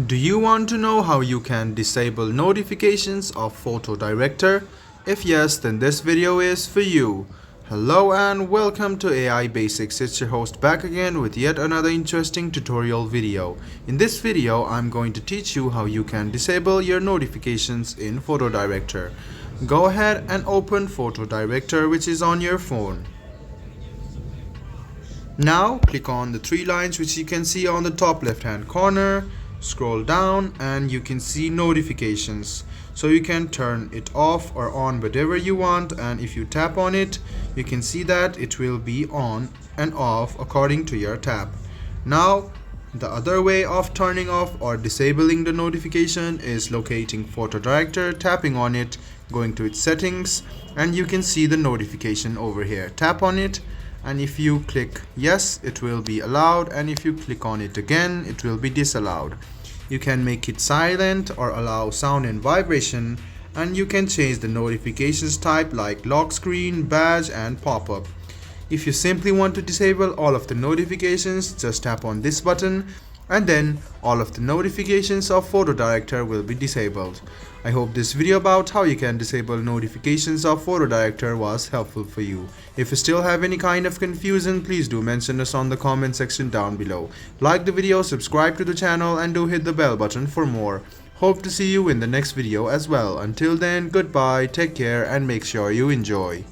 Do you want to know how you can disable notifications of Photodirector? If yes, then this video is for you. Hello and welcome to AI Basics. It's your host back again with yet another interesting tutorial video. In this video, I'm going to teach you how you can disable your notifications in Photodirector. Go ahead and open Photodirector, which is on your phone. Now click on the three lines which you can see on the top left hand corner. Scroll down and you can see notifications, so you can turn it off or on whatever you want, and if you tap on it you can see that it will be on and off according to your tap. Now the other way of turning off or disabling the notification is locating Photodirector, tapping on it, going to its settings, and you can see the notification over here. Tap on it, and if you click yes, it will be allowed, and if you click on it again, it will be disallowed. You can make it silent or allow sound and vibration, and you can change the notifications type like lock screen, badge and pop-up. If you simply want to disable all of the notifications, just tap on this button and then all of the notifications of Photodirector will be disabled. I hope this video about how you can disable notifications of Photodirector was helpful for you. If you still have any kind of confusion, please do mention us on the comment section down below. Like the video, subscribe to the channel and do hit the bell button for more. Hope to see you in the next video as well. Until then, goodbye, take care and make sure you enjoy.